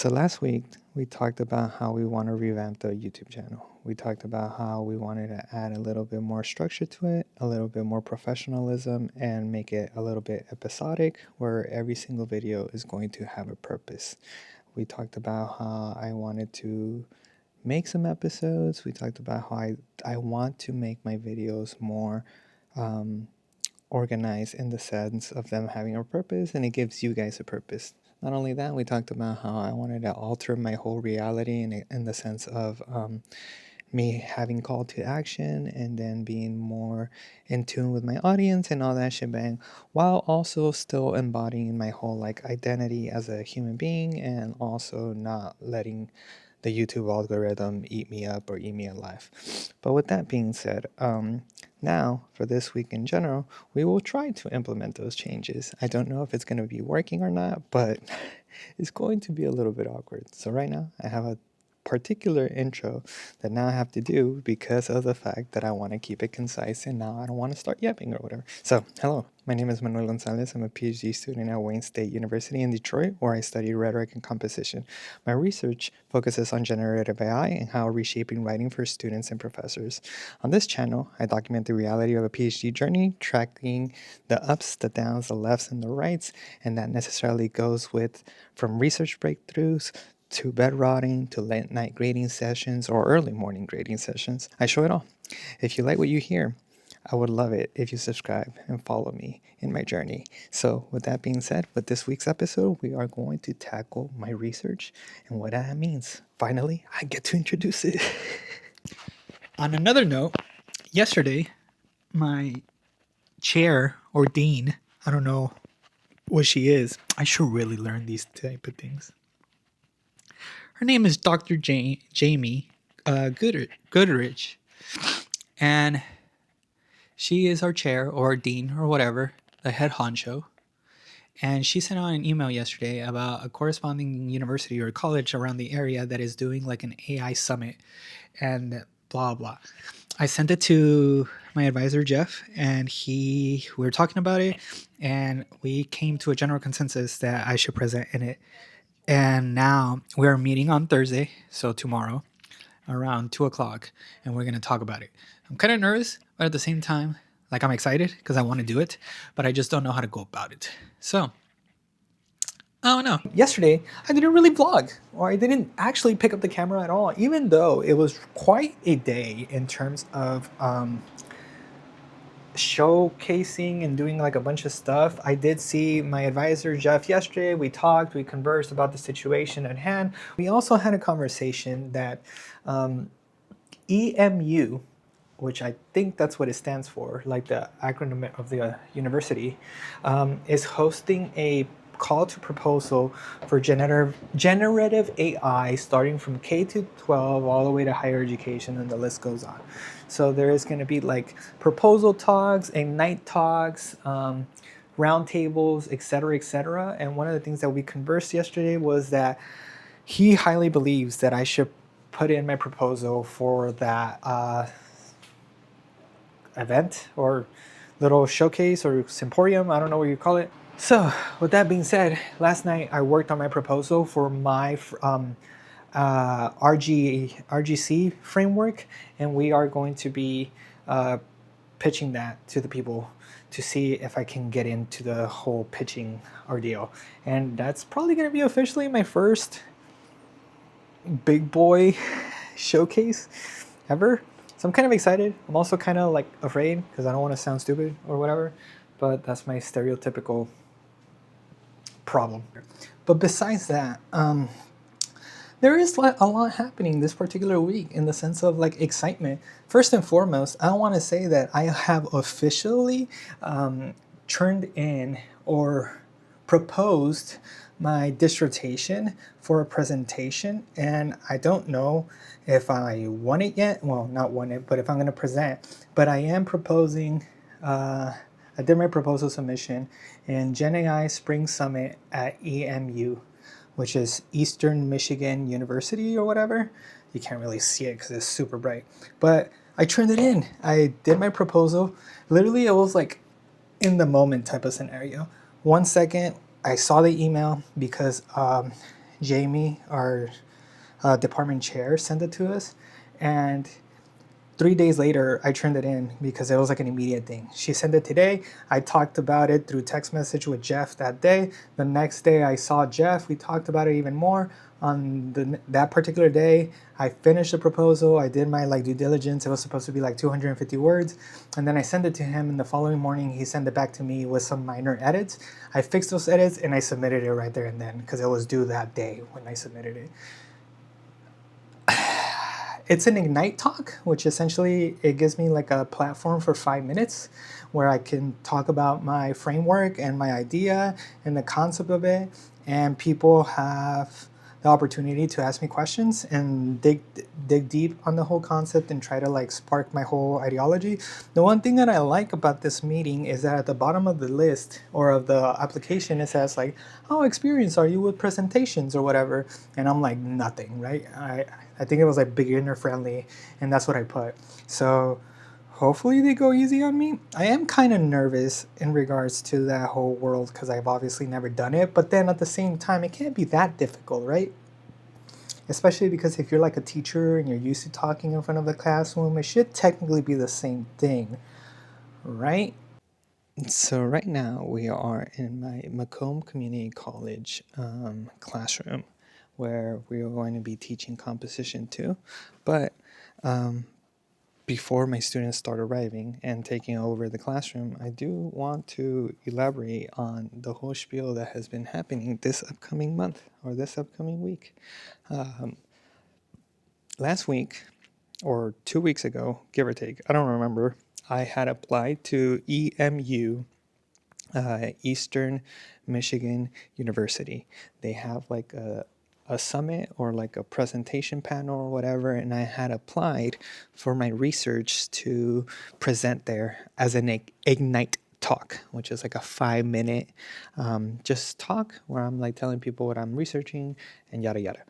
So last week, we talked about how we want to revamp the YouTube channel. We talked about how we wanted to add a little bit more structure to it, a little bit more professionalism, and make it a little bit episodic, where every single video is going to have a purpose. We talked about how I wanted to make some episodes. We talked about how I want to make my videos more organized in the sense of them having a purpose, and it gives you guys a purpose. Not only that, we talked about how I wanted to alter my whole reality in the sense of me having call to action and then being more in tune with my audience and all that shebang, while also still embodying my whole like identity as a human being and also not letting the YouTube algorithm eat me up or eat me alive. But with that being said, now for this week in general, we will try to implement those changes. I don't know if it's going to be working or not, but it's going to be a little bit awkward. So right now I have a particular intro that now I have to do because of the fact that I want to keep it concise and now I don't want to start yapping or whatever. So, hello, my name is Manuel Gonzalez. I'm a PhD student at Wayne State University in Detroit, where I study rhetoric and composition. My research focuses on generative AI and how reshaping writing for students and professors. On this channel, I document the reality of a PhD journey, tracking the ups, the downs, the lefts, and the rights, and that necessarily goes with from research breakthroughs to bed rotting, to late night grading sessions, or early morning grading sessions. I show it all. If you like what you hear, I would love it if you subscribe and follow me in my journey. So with that being said, with this week's episode, we are going to tackle my research and what that means. Finally, I get to introduce it. On another note, yesterday, my chair or dean, I don't know what she is. I should really learn these type of things. Her name is Dr. Jamie Goodrich, and she is our chair or dean or whatever, the head honcho. And she sent out an email yesterday about a corresponding university or college around the area that is doing like an AI summit and blah, blah. I sent it to my advisor, Jeff, and we were talking about it, and we came to a general consensus that I should present in it. And now we're meeting on Thursday, so tomorrow, around 2 o'clock, and we're going to talk about it. I'm kind of nervous, but at the same time, like I'm excited because I want to do it, but I just don't know how to go about it. So, I don't know. Yesterday, I didn't really vlog, or I didn't actually pick up the camera at all, even though it was quite a day in terms of showcasing and doing like a bunch of stuff. I did see my advisor Jeff yesterday. We talked, we conversed about the situation at hand. We also had a conversation that EMU, which I think that's what it stands for, like the acronym of the university, is hosting a call to proposal for generative AI starting from K to 12 all the way to higher education, and the list goes on. So there is going to be like proposal talks, Ignite talks, roundtables, etc. And one of the things that we conversed yesterday was that he highly believes that I should put in my proposal for that event or little showcase or symposium, I don't know what you call it. So with that being said, last night I worked on my proposal for my RGC framework, and we are going to be pitching that to the people to see if I can get into the whole pitching ordeal. And that's probably going to be officially my first big boy showcase ever. So I'm kind of excited. I'm also kind of like afraid because I don't want to sound stupid or whatever, but that's my stereotypical problem. But besides that, there is like a lot happening this particular week in the sense of like excitement. First and foremost, I want to say that I have officially turned in or proposed my dissertation for a presentation, and I don't know if I won it yet. Well, not won it, but if I'm going to present. But I am proposing, I did my proposal submission in Gen AI Spring Summit at EMU, which is Eastern Michigan University or whatever. You can't really see it because it's super bright. But I turned it in. I did my proposal. Literally, it was like in the moment type of scenario. 1 second, I saw the email because Jamie, our department chair, sent it to us, and 3 days later, I turned it in because it was like an immediate thing. She sent it today. I talked about it through text message with Jeff that day. The next day, I saw Jeff. We talked about it even more. On that particular day, I finished the proposal. I did my due diligence. It was supposed to be 250 words, and then I sent it to him. And the following morning, he sent it back to me with some minor edits. I fixed those edits and I submitted it right there and then because it was due that day when I submitted it. It's an Ignite talk, which essentially it gives me a platform for 5 minutes where I can talk about my framework and my idea and the concept of it, and people have the opportunity to ask me questions and dig deep on the whole concept and try to spark my whole ideology. The one thing that I like about this meeting is that at the bottom of the list or of the application it says how experienced are you with presentations or whatever, and I'm nothing, right? I think it was beginner friendly, and that's what I put. So hopefully they go easy on me. I am kind of nervous in regards to that whole world because I've obviously never done it, but then at the same time, it can't be that difficult, right? Especially because if you're a teacher and you're used to talking in front of a classroom, it should technically be the same thing, right? So right now we are in my Macomb Community College classroom where we are going to be teaching composition too. But before my students start arriving and taking over the classroom, I do want to elaborate on the whole spiel that has been happening this upcoming month or this upcoming week. Last week, or 2 weeks ago, give or take, I don't remember, I had applied to EMU, Eastern Michigan University. They have a summit or a presentation panel or whatever, and I had applied for my research to present there as an Ignite talk, which is a 5 minute just talk where I'm telling people what I'm researching and yada yada.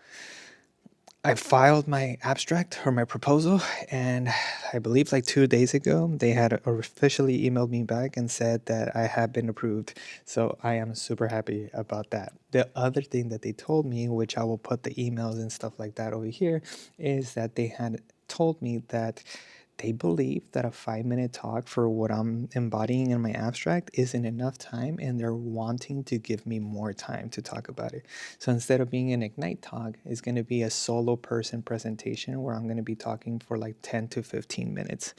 I filed my abstract or my proposal, and I believe 2 days ago, they had officially emailed me back and said that I have been approved. So I am super happy about that. The other thing that they told me, which I will put the emails and stuff like that over here, is that they had told me that they believe that a 5 minute talk for what I'm embodying in my abstract isn't enough time, and they're wanting to give me more time to talk about it. So instead of being an Ignite talk, it's going to be a solo person presentation where I'm going to be talking for 10 to 15 minutes.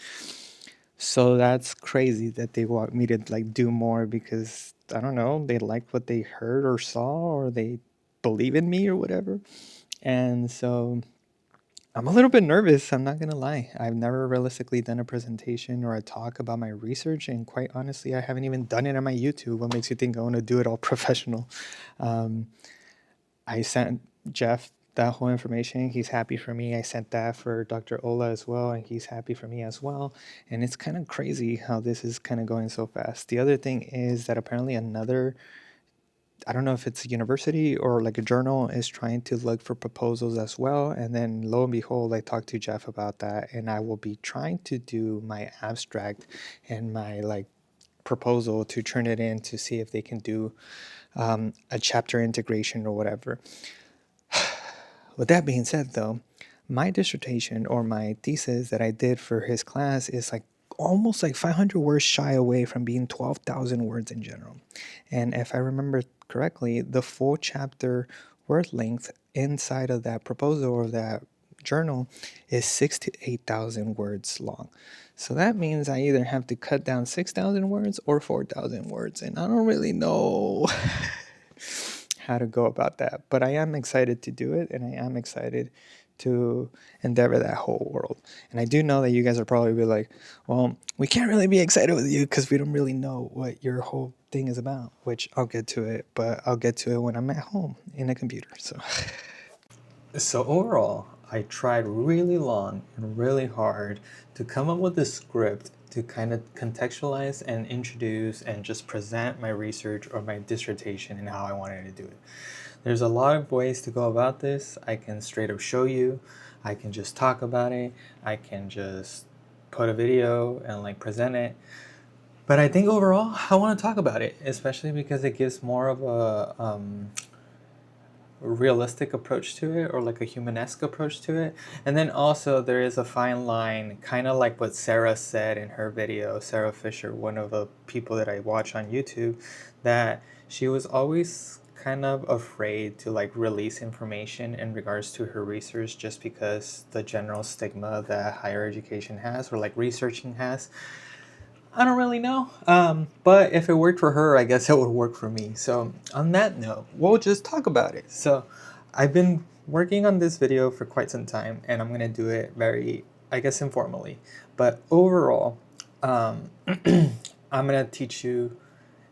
So that's crazy that they want me to do more because I don't know, they like what they heard or saw, or they believe in me or whatever. And so I'm a little bit nervous, I'm not gonna lie. I've never realistically done a presentation or a talk about my research, and quite honestly, I haven't even done it on my YouTube. What makes you think I want to do it all professional? Um, I sent Jeff that whole information. He's happy for me. I sent that for Dr. Ola as well, and he's happy for me as well. And it's kind of crazy how this is kind of going so fast. The other thing is that apparently another, I don't know if it's a university or a journal, is trying to look for proposals as well. And then lo and behold, I talked to Jeff about that, and I will be trying to do my abstract and my proposal to turn it in to see if they can do a chapter integration or whatever. With that being said, though, my dissertation or my thesis that I did for his class is almost 500 words shy away from being 12,000 words in general. And if I remember correctly, the full chapter word length inside of that proposal or that journal is 6 to 8,000 words long. So that means I either have to cut down 6,000 words or 4,000 words, and I don't really know how to go about that. But I am excited to do it, and I am excited to endeavor that whole world. And I do know that you guys are probably be like, well, we can't really be excited with you because we don't really know what your whole thing is about, which I'll get to it, but I'll get to it when I'm at home in a computer. So overall, I tried really long and really hard to come up with a script to kind of contextualize and introduce and just present my research or my dissertation and how I wanted to do it. There's a lot of ways to go about this. I can straight up show you, I can just talk about it, I can just put a video and present it. But I think overall, I want to talk about it, especially because it gives more of a realistic approach to it, or like a humanesque approach to it. And then also there is a fine line, kind of like what Sarah said in her video, Sarah Fisher, one of the people that I watch on YouTube, that she was always kind of afraid to like release information in regards to her research, just because the general stigma that higher education has, or like researching has. I don't really know. But if it worked for her, I guess it would work for me. So on that note, we'll just talk about it. So I've been working on this video for quite some time, and I'm gonna do it very, I guess, informally. But overall, I'm gonna teach you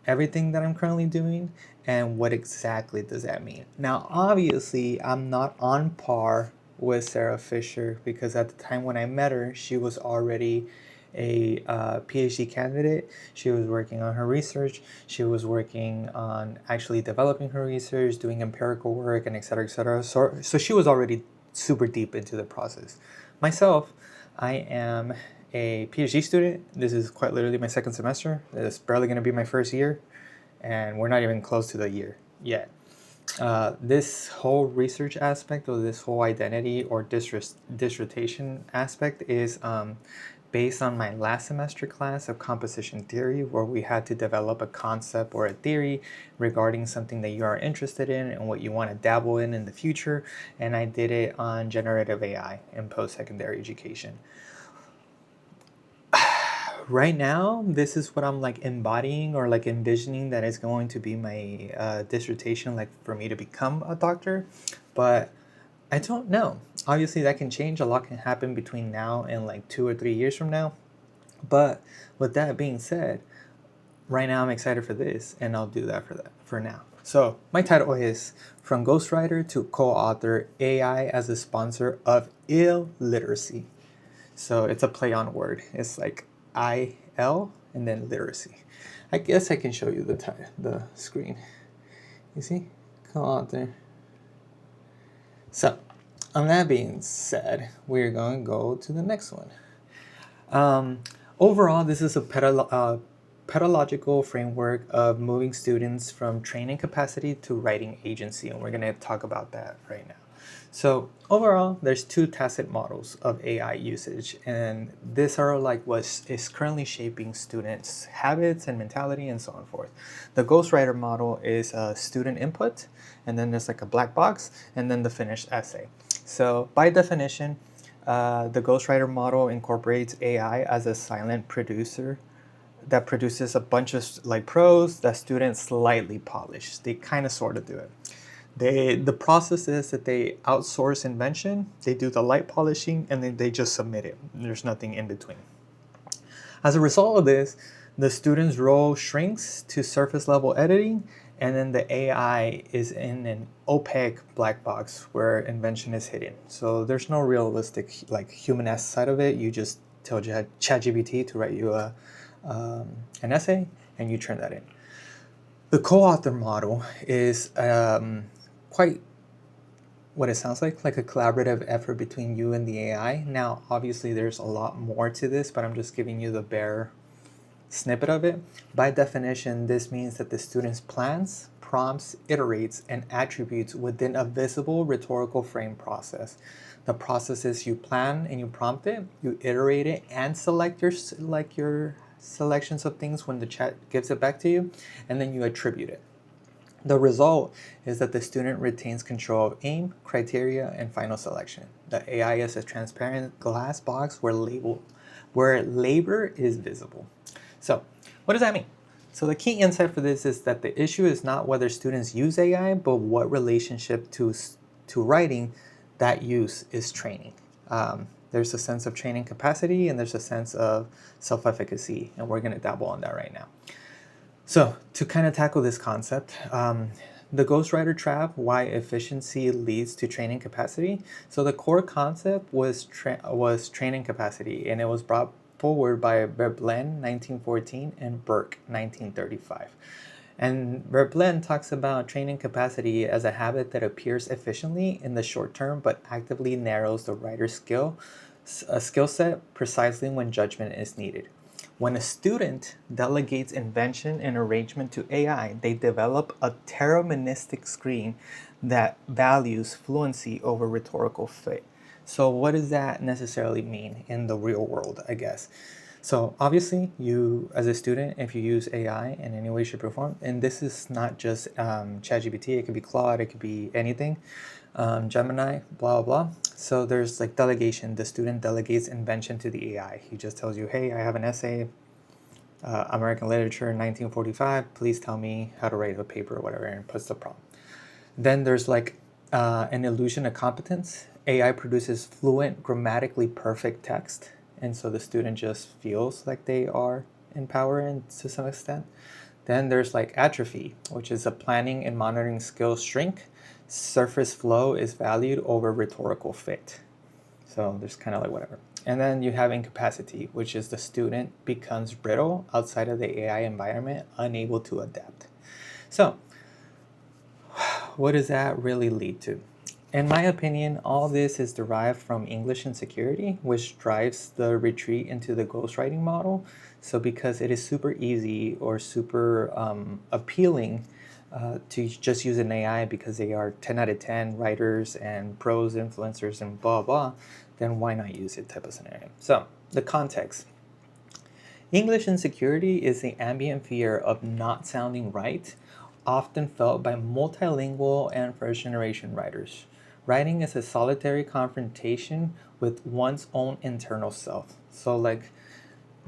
everything that I'm currently doing and what exactly does that mean. Now, obviously, I'm not on par with Sarah Fisher, because at the time when I met her, she was already a PhD candidate. She was working on her research. She was working on actually developing her research, doing empirical work, and et cetera, et cetera. So she was already super deep into the process. Myself, I am a PhD student. This is quite literally my second semester. It's barely going to be my first year, and we're not even close to the year yet. This whole research aspect, or this whole identity or dissertation aspect, is based on my last semester class of composition theory, where we had to develop a concept or a theory regarding something that you are interested in and what you want to dabble in the future. And I did it on generative AI in post-secondary education. Right now, this is what I'm like embodying, or like envisioning that is going to be my dissertation, like for me to become a doctor. But I don't know. Obviously, that can change. A lot can happen between now and like 2 or 3 years from now. But with that being said, right now I'm excited for this, and I'll do that for now. So my title is From Ghostwriter to Co-author: AI as a Sponsor of Illiteracy. So it's a play on word. It's like IL and then literacy. I guess I can show you the screen. You see? Co-author. So, on that being said, we're going to go to the next one. Overall, this is a pedagogical framework of moving students from training capacity to writing agency, and we're going to talk about that right now. So overall, there's two tacit models of AI usage, and these are like what is currently shaping students' habits and mentality and so on and forth. The ghostwriter model is student input, and then there's like a black box, and then the finished essay. So by definition, the ghostwriter model incorporates AI as a silent producer that produces a bunch of like prose that students slightly polish. They kind of sort of do it. The process is that they outsource invention, they do the light polishing, and then they just submit it. There's nothing in between. As a result of this, the student's role shrinks to surface level editing, and then the AI is in an opaque black box where invention is hidden. So there's no realistic like human-esque side of it. You just tell ChatGPT to write you an essay, and you turn that in. The co-author model is quite what it sounds like a collaborative effort between you and the AI. Now, obviously, there's a lot more to this, but I'm just giving you the bare snippet of it. By definition, this means that the student's plans, prompts, iterates, and attributes within a visible rhetorical frame process. The process is you plan and you prompt it, you iterate it, and select your selections of things when the chat gives it back to you, and then you attribute it. The result is that the student retains control of aim, criteria, and final selection. The AI is a transparent glass box where labor is visible. So, what does that mean? So the key insight for this is that the issue is not whether students use AI, but what relationship to writing that use is training. There's a sense of training capacity, and there's a sense of self-efficacy, and we're going to dabble on that right now. So to kind of tackle this concept, the ghostwriter trap, why efficiency leads to training capacity. So the core concept was training capacity, and it was brought forward by Verlaine 1914 and Burke 1935. And Verlaine talks about training capacity as a habit that appears efficiently in the short term, but actively narrows the writer's skill set precisely when judgment is needed. When a student delegates invention and arrangement to AI, they develop a deterministic screen that values fluency over rhetorical fit. So what does that necessarily mean in the real world, I guess? So obviously, you as a student, if you use AI in any way, shape, or form, and this is not just ChatGPT, it could be Claude, it could be anything, Gemini, blah, blah, blah. So there's like delegation. The student delegates invention to the AI. He just tells you, hey, I have an essay, American literature in 1945. Please tell me how to write a paper or whatever, and puts the prompt. Then there's like an illusion of competence. AI produces fluent, grammatically perfect text, and so the student just feels like they are in power and to some extent. Then there's like atrophy, which is a planning and monitoring skills shrink. Surface flow is valued over rhetorical fit. So there's kind of like whatever. And then you have incapacity, which is the student becomes brittle outside of the AI environment, unable to adapt. So what does that really lead to? In my opinion, all this is derived from English insecurity, which drives the retreat into the ghostwriting model. So because it is super easy or super appealing to just use an AI because they are 10 out of 10 writers and pros, influencers, and blah, blah, then why not use it type of scenario? So the context. English insecurity is the ambient fear of not sounding right, often felt by multilingual and first-generation writers. Writing is a solitary confrontation with one's own internal self. So, like,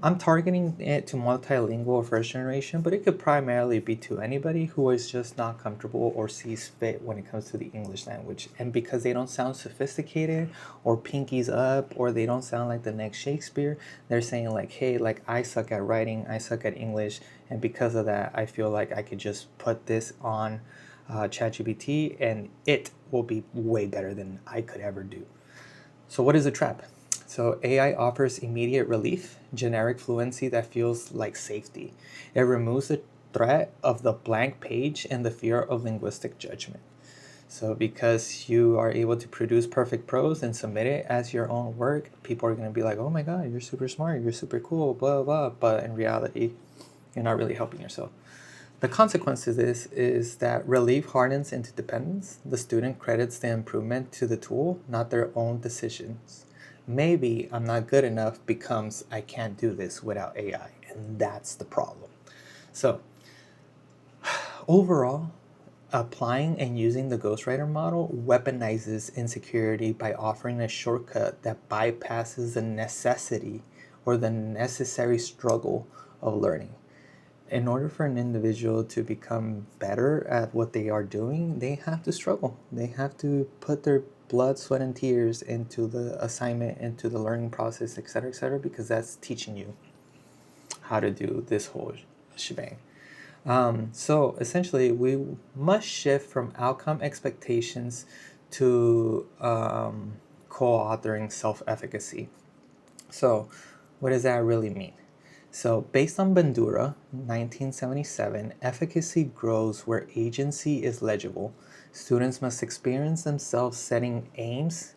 I'm targeting it to multilingual first generation, but it could primarily be to anybody who is just not comfortable or sees fit when it comes to the English language. And because they don't sound sophisticated or pinkies up or they don't sound like the next Shakespeare, they're saying like, hey, like I suck at writing, I suck at English, and because of that, I feel like I could just put this on ChatGPT and it will be way better than I could ever do. So what is a trap? So AI offers immediate relief, generic fluency that feels like safety. It removes the threat of the blank page and the fear of linguistic judgment. So because you are able to produce perfect prose and submit it as your own work, people are going to be like, oh my God, you're super smart, you're super cool, blah, blah. But in reality, you're not really helping yourself. The consequence of this is that relief hardens into dependence. The student credits the improvement to the tool, not their own decisions. Maybe I'm not good enough becomes I can't do this without AI, and that's the problem. So, overall, applying and using the ghostwriter model weaponizes insecurity by offering a shortcut that bypasses the necessity or the necessary struggle of learning. In order for an individual to become better at what they are doing, they have to struggle. They have to put their blood, sweat, and tears into the assignment, into the learning process, etc., because that's teaching you how to do this whole shebang. So essentially, we must shift from outcome expectations to co-authoring self-efficacy. So what does that really mean? So based on Bandura, 1977, efficacy grows where agency is legible. Students must experience themselves setting aims,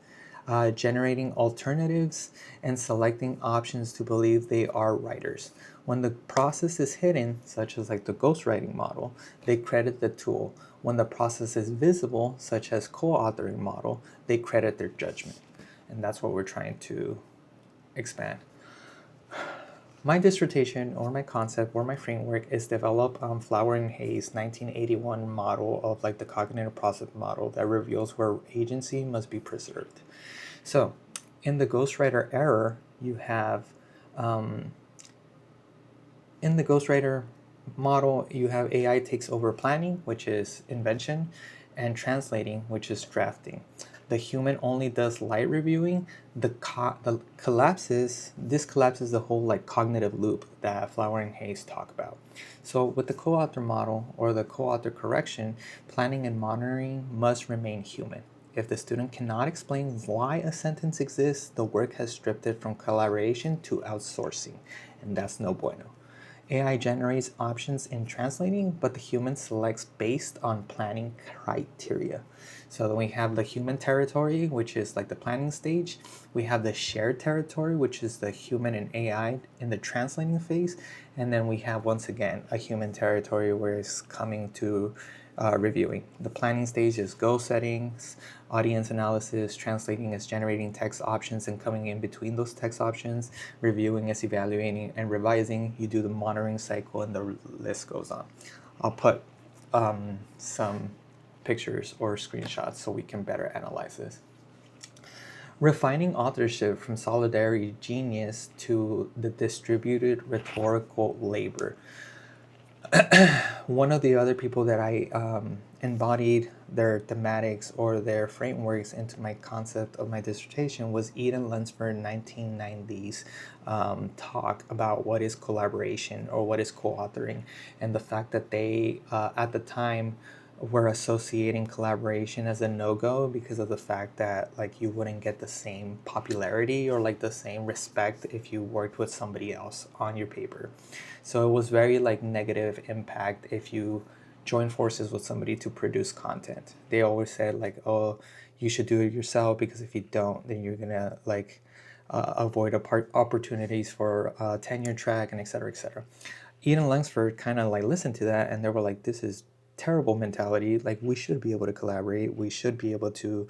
generating alternatives, and selecting options to believe they are writers. When the process is hidden, such as like the ghostwriting model, they credit the tool. When the process is visible, such as co-authoring model, they credit their judgment. And that's what we're trying to expand. My dissertation or my concept or my framework is developed on Flower and Hayes' 1981 model of like the cognitive process model that reveals where agency must be preserved. So in the ghostwriter error, you have in the ghostwriter model, you have AI takes over planning, which is invention, and translating, which is drafting. The human only does light reviewing. The collapses. This collapses the whole like cognitive loop that Flower and Hayes talk about. So with the co-author model or the co-author correction, planning and monitoring must remain human. If the student cannot explain why a sentence exists, the work has drifted from collaboration to outsourcing, and that's no bueno. AI generates options in translating, but the human selects based on planning criteria. So then we have the human territory, which is like the planning stage. We have the shared territory, which is the human and AI in the translating phase. And then we have, once again, a human territory where it's coming to reviewing. The planning stage is goal settings, audience analysis, translating is generating text options and coming in between those text options, reviewing is evaluating and revising. You do the monitoring cycle, and the list goes on. I'll put some pictures or screenshots so we can better analyze this. Refining authorship from solidarity genius to the distributed rhetorical labor. One of the other people that I embodied their thematics or their frameworks into my concept of my dissertation was Ede and Lunsford 1990s talk about what is collaboration or what is co-authoring, and the fact that they at the time were associating collaboration as a no-go because of the fact that like you wouldn't get the same popularity or like the same respect if you worked with somebody else on your paper. So it was very like negative impact if you join forces with somebody to produce content. They always said like, oh, you should do it yourself, because if you don't, then you're gonna like avoid opportunities for tenure track and et cetera, et cetera. Ede and Lunsford kind of like listened to that, and they were like, this is terrible mentality. Like, we should be able to collaborate. We should be able to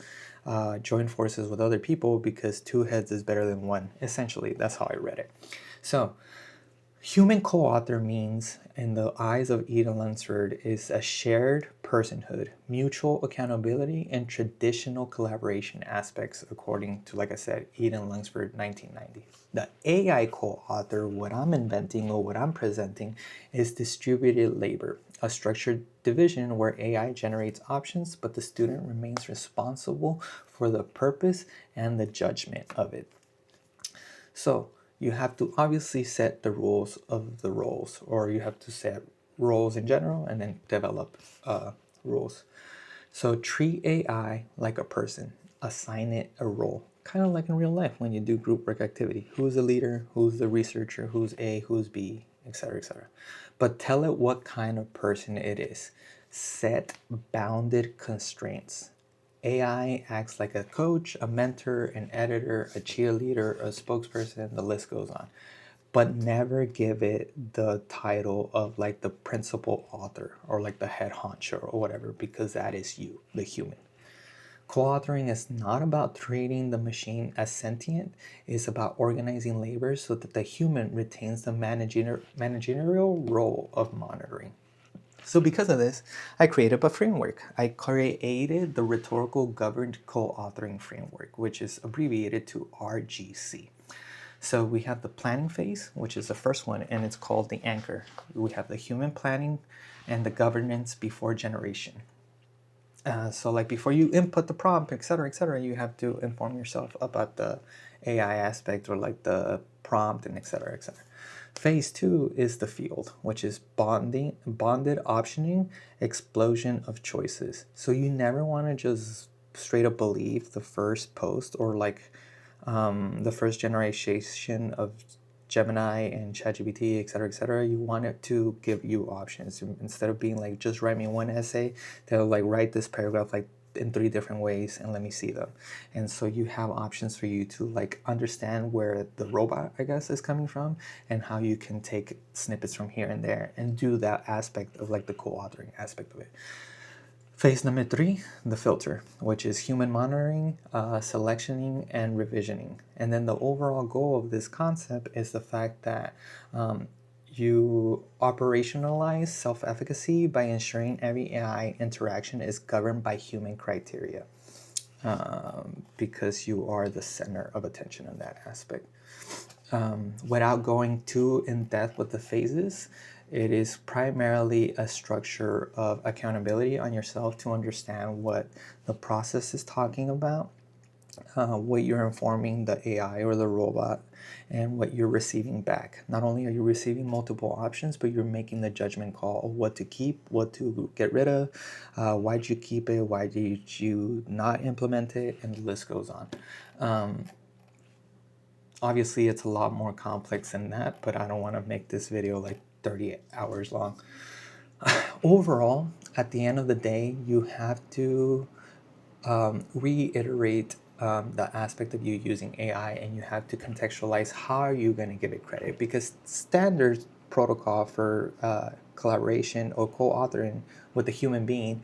join forces with other people, because two heads is better than one. Essentially, that's how I read it. So human co-author means, in the eyes of Ede and Lunsford, is a shared personhood, mutual accountability, and traditional collaboration aspects, according to, like I said, Ede and Lunsford 1990. The AI co-author, what I'm inventing or what I'm presenting, is distributed labor, a structured division where AI generates options, but the student remains responsible for the purpose and the judgment of it. So you have to obviously set the rules of the roles, or you have to set roles in general and then develop rules. So treat AI like a person, assign it a role, kind of like in real life when you do group work activity. Who's the leader, who's the researcher, who's A, who's B, etc., etc. But tell it what kind of person it is. Set bounded constraints. AI acts like a coach, a mentor, an editor, a cheerleader, a spokesperson, the list goes on. But never give it the title of like the principal author or like the head honcho or whatever, because that is you, the human. Co-authoring is not about treating the machine as sentient. It's about organizing labor so that the human retains the managerial role of monitoring. So because of this, I created a framework. I created the Rhetorical-Governed Co-authoring framework, which is abbreviated to RGC. So we have the planning phase, which is the first one, and it's called the anchor. We have the human planning and the governance before generation. So like before you input the prompt, et cetera, you have to inform yourself about the AI aspect or like the prompt and et cetera, et cetera. Phase 2 is the field, which is bonded optioning, explosion of choices. So you never want to just straight up believe the first post or like the first generation of Gemini and ChatGPT, et cetera, you want it to give you options. Instead of being like, just write me one essay, they'll like write this paragraph like in 3 different ways and let me see them. And so you have options for you to like understand where the robot, I guess, is coming from, and how you can take snippets from here and there and do that aspect of like the co-authoring aspect of it. Phase number 3, the filter, which is human monitoring, selectioning, and revisioning. And then the overall goal of this concept is the fact that you operationalize self-efficacy by ensuring every AI interaction is governed by human criteria, because you are the center of attention in that aspect. Without going too in depth with the phases, it is primarily a structure of accountability on yourself to understand what the process is talking about, what you're informing the AI or the robot, and what you're receiving back. Not only are you receiving multiple options, but you're making the judgment call of what to keep, what to get rid of, why'd you keep it, why did you not implement it, and the list goes on. Obviously, it's a lot more complex than that, but I don't want to make this video like 30 hours long. Overall, at the end of the day, you have to reiterate the aspect of you using AI, and you have to contextualize how are you going to give it credit, because standards protocol for collaboration or co-authoring with a human being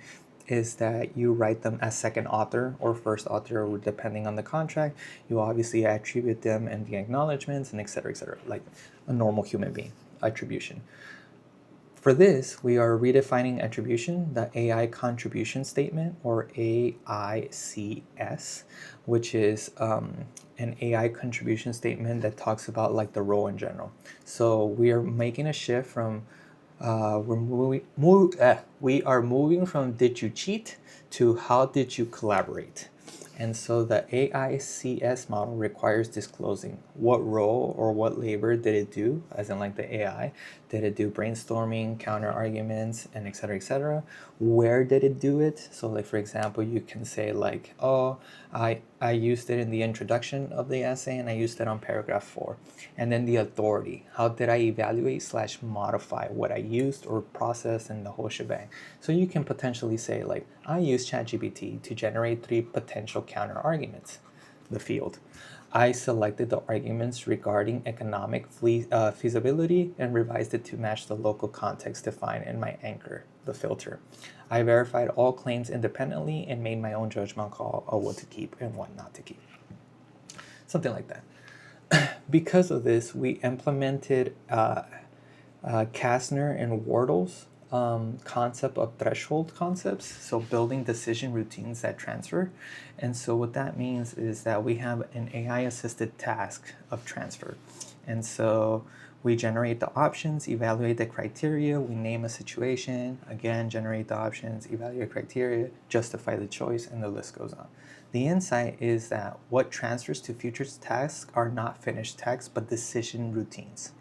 is that you write them as second author or first author, depending on the contract. You obviously attribute them in the acknowledgments and et cetera, like a normal human being attribution. For this, we are redefining attribution, the AI contribution statement, or AICS, which is an AI contribution statement that talks about like the role in general. So we are making a shift from we are moving from did you cheat to how did you collaborate. And so the AICS model requires disclosing what role or what labor did it do, as in like the AI. Did it do brainstorming, counter arguments, and et cetera, et cetera? Where did it do it? So like, for example, you can say like, oh, I used it in the introduction of the essay and I used it on paragraph 4. And then the authority. How did I evaluate / modify what I used or processed in the whole shebang? So you can potentially say like, I used ChatGPT to generate 3 potential counter arguments, the field. I selected the arguments regarding economic feasibility and revised it to match the local context defined in my anchor, the filter. I verified all claims independently and made my own judgment call of what to keep and what not to keep. Something like that. Because of this, we implemented Kassner and Wardle's concept of threshold concepts, so building decision routines that transfer. And so what that means is that we have an AI-assisted task of transfer. And so we generate the options, evaluate the criteria, we name a situation, again, generate the options, evaluate criteria, justify the choice, and the list goes on. The insight is that what transfers to future tasks are not finished tasks, but decision routines.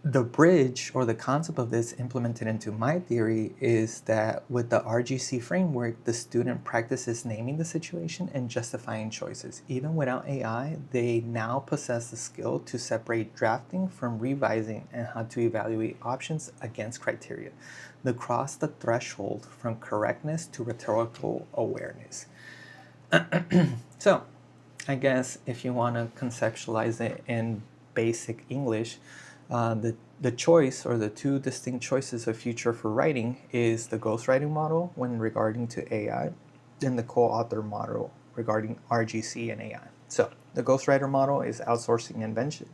The bridge or the concept of this implemented into my theory is that with the RGC framework, the student practices naming the situation and justifying choices. Even without AI, they now possess the skill to separate drafting from revising and how to evaluate options against criteria. They cross the threshold from correctness to rhetorical awareness. So, I guess if you want to conceptualize it in basic English, the choice or the 2 distinct choices of future for writing is the ghostwriting model when regarding to AI and the co-author model regarding RGC and AI. So the ghostwriter model is outsourcing invention,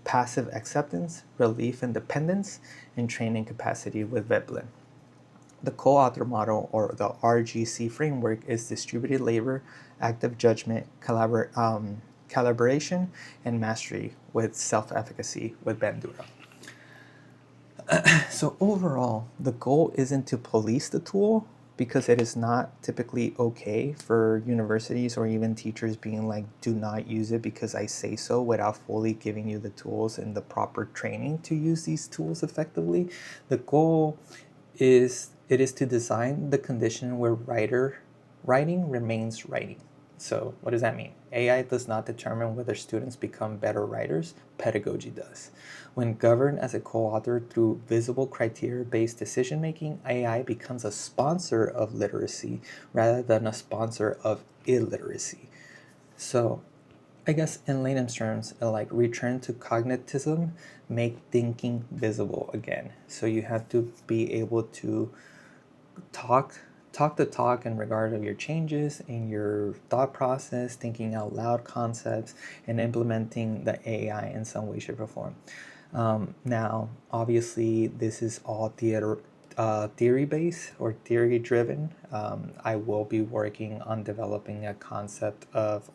passive acceptance, relief independence, and training capacity with Veblen. The co-author model or the RGC framework is distributed labor, active judgment, collaboration, and mastery with self-efficacy with Bandura. So overall, the goal isn't to police the tool because it is not typically okay for universities or even teachers being like, do not use it because I say so, without fully giving you the tools and the proper training to use these tools effectively. The goal is to design the condition where writing remains writing. So what does that mean? AI does not determine whether students become better writers, pedagogy does. When governed as a co-author through visible criteria-based decision-making, AI becomes a sponsor of literacy rather than a sponsor of illiteracy. So I guess in layman's terms, like return to cognitism, make thinking visible again. So you have to be able to talk the talk in regard of your changes in your thought process, thinking out loud concepts, and implementing the AI in some way, shape, or form. Now, obviously, this is all theory-based or theory-driven. I will be working on developing a concept of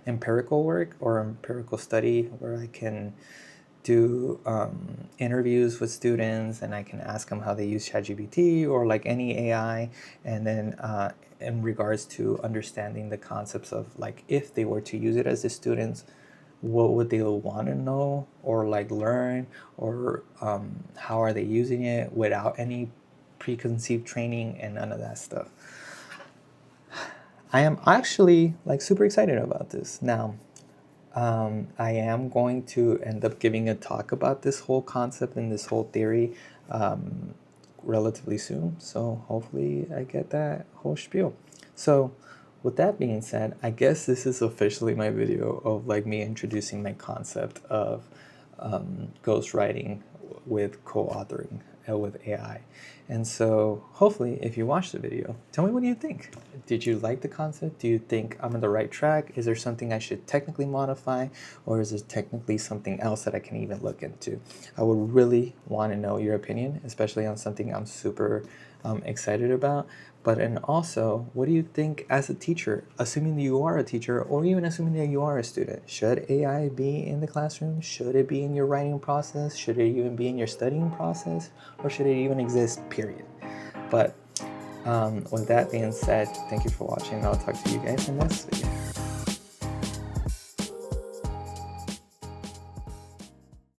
empirical work or empirical study where I can do interviews with students and I can ask them how they use ChatGPT or like any AI, and then in regards to understanding the concepts of like if they were to use it as the students, what would they want to know or like learn, or how are they using it without any preconceived training and none of that stuff. I am actually like super excited about this. Now, I am going to end up giving a talk about this whole concept and this whole theory relatively soon. So hopefully I get that whole spiel. So with that being said, I guess this is officially my video of like me introducing my concept of ghostwriting with co-authoring with AI. And so hopefully if you watch the video, tell me what you think. Did you like the concept? Do you think I'm on the right track? Is there something I should technically modify, or is it technically something else that I can even look into? I would really want to know your opinion, especially on something I'm super excited about. But and also, what do you think as a teacher, assuming that you are a teacher, or even assuming that you are a student? Should AI be in the classroom? Should it be in your writing process? Should it even be in your studying process? Or should it even exist, period? But with that being said, thank you for watching. I'll talk to you guys in the next video.